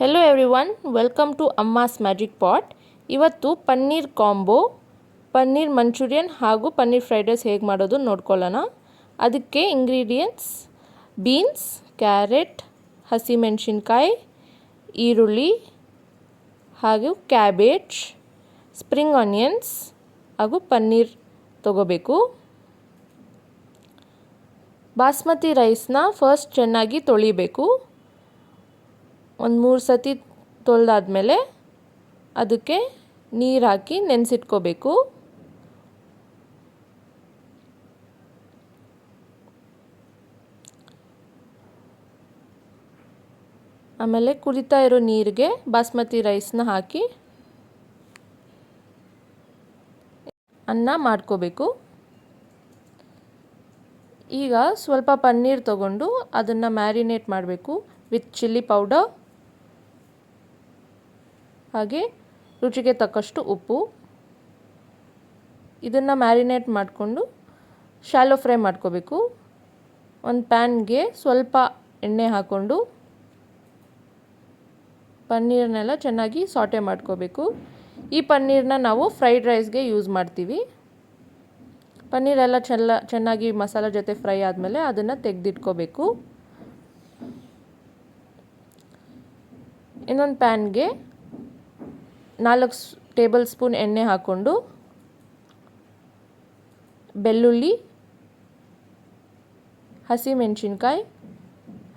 Hello everyone, welcome to Amma's magic pot. ಇವತ್ತು paneer combo, paneer manchurian ಹಾಗೂ paneer fried rice ಹೇಗೆ ಮಾಡೋದು ನೋಡ್ಕೊಳ್ಳೋಣ. ಅದಕ್ಕೆ ಇಂಗ್ರೀಡಿಯೆಂಟ್ಸ್: ಬೀನ್ಸ್, ಕ್ಯಾರೆಟ್, ಹಸಿಮೆಣಸಿನ್ಕಾಯಿ, ಈರುಳ್ಳಿ ಹಾಗೂ ಕ್ಯಾಬೇಜ್, ಸ್ಪ್ರಿಂಗ್ ಆನಿಯನ್ಸ್ ಹಾಗೂ ಪನ್ನೀರ್ ತಗೋಬೇಕು. ಬಾಸ್ಮತಿ ರೈಸ್ನ ಫಸ್ಟ್ ಚೆನ್ನಾಗಿ ತೊಳಿಬೇಕು. ಒಂದು 3 ಸತಿ ತೊಳೆದಾದ್ಮೇಲೆ ಅದಕ್ಕೆ ನೀರು ಹಾಕಿ ನೆನೆಸಿಟ್ಕೋಬೇಕು. ಆಮೇಲೆ ಕುದಿತಾ ಇರೋ ನೀರಿಗೆ ಬಾಸ್ಮತಿ ರೈಸ್ನ ಹಾಕಿ ಅನ್ನ ಮಾಡ್ಕೋಬೇಕು. ಈಗ ಸ್ವಲ್ಪ ಪನ್ನೀರ್ ತಗೊಂಡು ಅದನ್ನು ಮ್ಯಾರಿನೇಟ್ ಮಾಡಬೇಕು ವಿತ್ ಚಿಲ್ಲಿ ಪೌಡರ್ ಹಾಗೆ ರುಚಿಗೆ ತಕ್ಕಷ್ಟು ಉಪ್ಪು. ಇದನ್ನು ಮ್ಯಾರಿನೇಟ್ ಮಾಡಿಕೊಂಡು ಶಾಲೋ ಫ್ರೈ ಮಾಡ್ಕೋಬೇಕು. ಒಂದು ಪ್ಯಾನ್ಗೆ ಸ್ವಲ್ಪ ಎಣ್ಣೆ ಹಾಕ್ಕೊಂಡು ಪನ್ನೀರ್ನೆಲ್ಲ ಚೆನ್ನಾಗಿ ಸಾಟೆ ಮಾಡ್ಕೋಬೇಕು. ಈ ಪನ್ನೀರನ್ನ ನಾವು ಫ್ರೈಡ್ ರೈಸ್ಗೆ ಯೂಸ್ ಮಾಡ್ತೀವಿ. ಪನ್ನೀರೆಲ್ಲ ಚೆನ್ನಾಗಿ ಮಸಾಲೆ ಜೊತೆ ಫ್ರೈ ಆದಮೇಲೆ ಅದನ್ನು ತೆಗೆದಿಟ್ಕೋಬೇಕು. ಇನ್ನೊಂದು ಪ್ಯಾನ್ಗೆ 4 ಟೇಬಲ್ ಸ್ಪೂನ್ ಎಣ್ಣೆ ಹಾಕ್ಕೊಂಡು ಬೆಳ್ಳುಳ್ಳಿ, ಹಸಿಮೆಣಸಿನ್ಕಾಯಿ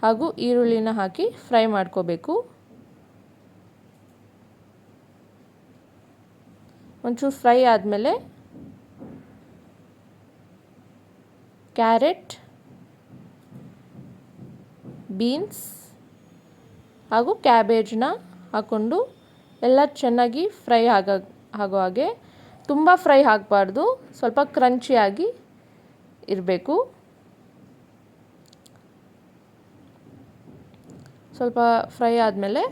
ಹಾಗೂ ಈರುಳ್ಳಿನ ಹಾಕಿ ಫ್ರೈ ಮಾಡ್ಕೋಬೇಕು. ಒಂಚೂರು ಫ್ರೈ ಆದಮೇಲೆ ಕ್ಯಾರೆಟ್, ಬೀನ್ಸ್ ಹಾಗೂ ಕ್ಯಾಬೇಜ್ನ ಹಾಕ್ಕೊಂಡು ಎಲ್ಲ ಚೆನ್ನಾಗಿ ಫ್ರೈ ಆಗೋ ಹಾಗೆ, ತುಂಬ ಫ್ರೈ ಆಗಬಾರ್ದು, ಸ್ವಲ್ಪ ಕ್ರಂಚಿಯಾಗಿ ಇರಬೇಕು. ಸ್ವಲ್ಪ ಫ್ರೈ ಆದಮೇಲೆ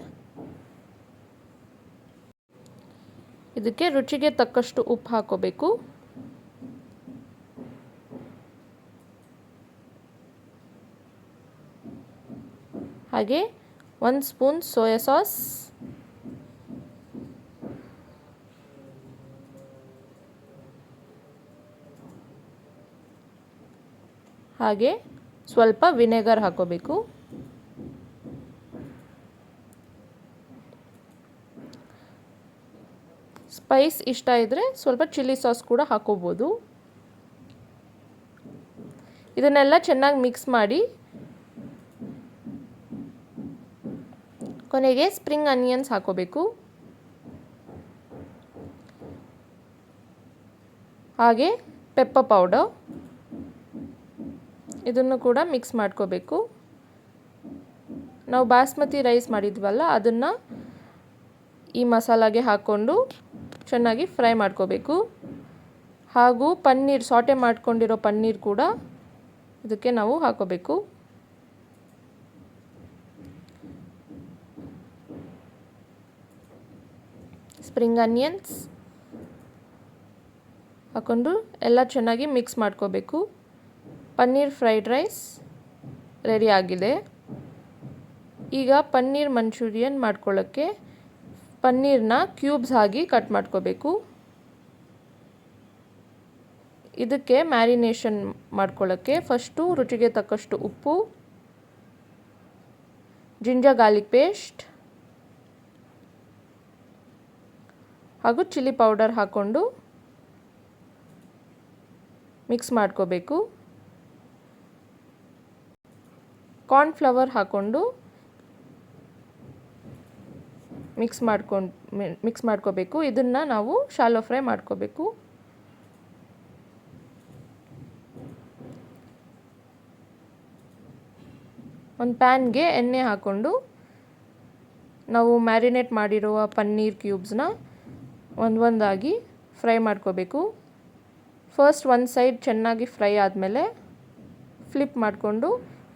ಇದಕ್ಕೆ ರುಚಿಗೆ ತಕ್ಕಷ್ಟು ಉಪ್ಪು ಹಾಕೋಬೇಕು. ಹಾಗೆ 1 ಸ್ಪೂನ್ ಸೋಯಾ ಸಾಸ್, ಹಾಗೆ ಸ್ವಲ್ಪ ವಿನೆಗರ್ ಹಾಕೋಬೇಕು. ಸ್ಪೈಸ್ ಇಷ್ಟ ಇದ್ದರೆ ಸ್ವಲ್ಪ ಚಿಲ್ಲಿ ಸಾಸ್ ಕೂಡ ಹಾಕೋಬೋದು. ಇದನ್ನೆಲ್ಲ ಚೆನ್ನಾಗಿ ಮಿಕ್ಸ್ ಮಾಡಿ ಕೊನೆಗೆ ಸ್ಪ್ರಿಂಗ್ ಆನಿಯನ್ಸ್ ಹಾಕೋಬೇಕು. ಹಾಗೆ ಪೆಪ್ಪರ್ ಪೌಡರ್, ಇದನ್ನು ಕೂಡ ಮಿಕ್ಸ್ ಮಾಡ್ಕೋಬೇಕು. ನಾವು ಬಾಸ್ಮತಿ ರೈಸ್ ಮಾಡಿದ್ವಲ್ಲ, ಅದನ್ನು ಈ ಮಸಾಲಾಗೆ ಹಾಕ್ಕೊಂಡು ಚೆನ್ನಾಗಿ ಫ್ರೈ ಮಾಡ್ಕೋಬೇಕು. ಹಾಗೂ ಪನ್ನೀರ್, ಸಾಟೆ ಮಾಡ್ಕೊಂಡಿರೋ ಪನ್ನೀರ್ ಕೂಡ ಇದಕ್ಕೆ ನಾವು ಹಾಕೋಬೇಕು. ಸ್ಪ್ರಿಂಗ್ ಆನಿಯನ್ಸ್ ಹಾಕ್ಕೊಂಡು ಎಲ್ಲ ಚೆನ್ನಾಗಿ ಮಿಕ್ಸ್ ಮಾಡ್ಕೋಬೇಕು. ಪನ್ನೀರ್ ಫ್ರೈಡ್ ರೈಸ್ ರೆಡಿ ಆಗಿದೆ. ಈಗ ಪನ್ನೀರ್ ಮಂಚೂರಿಯನ್ ಮಾಡ್ಕೊಳ್ಳೋಕ್ಕೆ ಪನ್ನೀರ್ನ ಕ್ಯೂಬ್ಸ್ ಆಗಿ ಕಟ್ ಮಾಡ್ಕೋಬೇಕು. ಇದಕ್ಕೆ ಮ್ಯಾರಿನೇಷನ್ ಮಾಡ್ಕೊಳ್ಳೋಕ್ಕೆ ಫಸ್ಟು ರುಚಿಗೆ ತಕ್ಕಷ್ಟು ಉಪ್ಪು, ಜಿಂಜರ್ ಗಾರ್ಲಿಕ್ ಪೇಸ್ಟ್ ಹಾಗೂ ಚಿಲ್ಲಿ ಪೌಡರ್ ಹಾಕ್ಕೊಂಡು ಮಿಕ್ಸ್ ಮಾಡ್ಕೋಬೇಕು. ಕಾರ್ನ್ಫ್ಲವರ್ ಹಾಕ್ಕೊಂಡು ಮಿಕ್ಸ್ ಮಾಡ್ಕೋಬೇಕು. ಇದನ್ನು ನಾವು ಶಾಲೋ ಫ್ರೈ ಮಾಡ್ಕೋಬೇಕು. ಒಂದು ಪ್ಯಾನ್ಗೆ ಎಣ್ಣೆ ಹಾಕ್ಕೊಂಡು ನಾವು ಮ್ಯಾರಿನೇಟ್ ಮಾಡಿರುವ ಪನ್ನೀರ್ ಕ್ಯೂಬ್ಸ್ನ ಒಂದೊಂದಾಗಿ ಫ್ರೈ ಮಾಡ್ಕೋಬೇಕು. ಫಸ್ಟ್ ಒಂದು ಸೈಡ್ ಚೆನ್ನಾಗಿ ಫ್ರೈ ಆದಮೇಲೆ ಫ್ಲಿಪ್ ಮಾಡಿಕೊಂಡು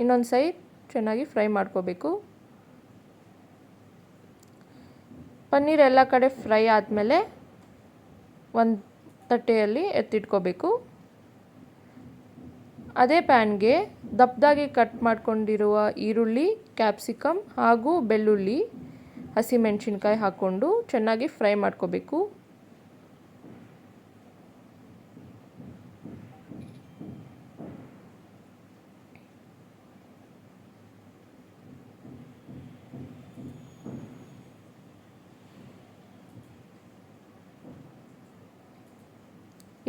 ಇನ್ನೊಂದು ಸೈಡ್ ಚೆನ್ನಾಗಿ ಫ್ರೈ ಮಾಡ್ಕೋಬೇಕು. ಪನ್ನೀರ್ ಎಲ್ಲ ಕಡೆ ಫ್ರೈ ಆದಮೇಲೆ ಒಂದು ತಟ್ಟೆಯಲ್ಲಿ ಎತ್ತಿಟ್ಕೋಬೇಕು. ಅದೇ ಪ್ಯಾನ್ಗೆ ದಪ್ಪದಾಗಿ ಕಟ್ ಮಾಡ್ಕೊಂಡಿರುವ ಈರುಳ್ಳಿ, ಕ್ಯಾಪ್ಸಿಕಮ್ ಹಾಗೂ ಬೆಳ್ಳುಳ್ಳಿ ಹಸಿಮೆಣಸಿನ್ಕಾಯಿ ಹಾಕ್ಕೊಂಡು ಚೆನ್ನಾಗಿ ಫ್ರೈ ಮಾಡ್ಕೋಬೇಕು.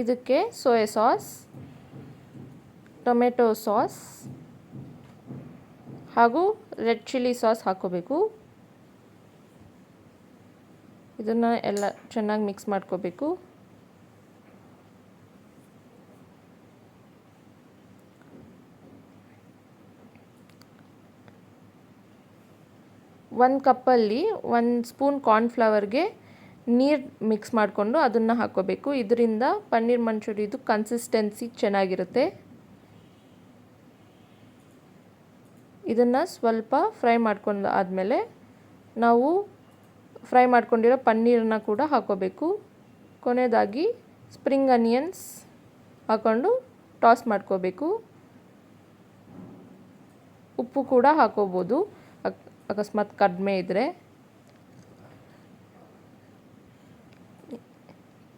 ಇದಕ್ಕೆ ಸೋಯಾ ಸಾಸ್, ಟೊಮೆಟೊ ಸಾಸ್ ಹಾಗೂ ರೆಡ್ ಚಿಲ್ಲಿ ಸಾಸ್ ಹಾಕ್ಕೋಬೇಕು. ಇದನ್ನು ಎಲ್ಲ ಚೆನ್ನಾಗಿ ಮಿಕ್ಸ್ ಮಾಡ್ಕೋಬೇಕು. ಒಂದು ಕಪ್ಪಲ್ಲಿ 1 ಸ್ಪೂನ್ ಕಾರ್ನ್ಫ್ಲವರ್ಗೆ ನೀರು ಮಿಕ್ಸ್ ಮಾಡಿಕೊಂಡು ಅದನ್ನು ಹಾಕ್ಕೋಬೇಕು. ಇದರಿಂದ ಪನ್ನೀರ್ ಮಂಚೂರಿದು ಕನ್ಸಿಸ್ಟೆನ್ಸಿ ಚೆನ್ನಾಗಿರುತ್ತೆ. ಇದನ್ನು ಸ್ವಲ್ಪ ಫ್ರೈ ಮಾಡ್ಕೊಂಡು ಆದಮೇಲೆ ನಾವು ಫ್ರೈ ಮಾಡ್ಕೊಂಡಿರೋ ಪನ್ನೀರನ್ನ ಕೂಡ ಹಾಕ್ಕೋಬೇಕು. ಕೊನೆಯದಾಗಿ ಸ್ಪ್ರಿಂಗ್ ಆನಿಯನ್ಸ್ ಹಾಕ್ಕೊಂಡು ಟಾಸ್ ಮಾಡ್ಕೋಬೇಕು. ಉಪ್ಪು ಕೂಡ ಹಾಕ್ಕೋಬೋದು ಅಕಸ್ಮಾತ್ ಕಡಿಮೆ ಇದ್ದರೆ.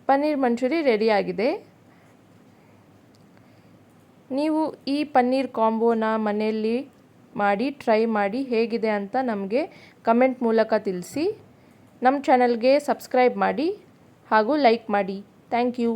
ಪನ್ನೀರ್ ಮಂಚೂರಿ ರೆಡಿಯಾಗಿದೆ. ನೀವು ಈ ಪನ್ನೀರ್ ಕಾಂಬೋನ ಮನೆಯಲ್ಲಿ ಮಾಡಿ ಟ್ರೈ ಮಾಡಿ ಹೇಗಿದೆ ಅಂತ ನಮಗೆ ಕಮೆಂಟ್ ಮೂಲಕ ತಿಳಿಸಿ. ನಮ್ಮ ಚಾನಲ್ಗೆ ಸಬ್ಸ್ಕ್ರೈಬ್ ಮಾಡಿ ಹಾಗೂ ಲೈಕ್ ಮಾಡಿ. Thank you.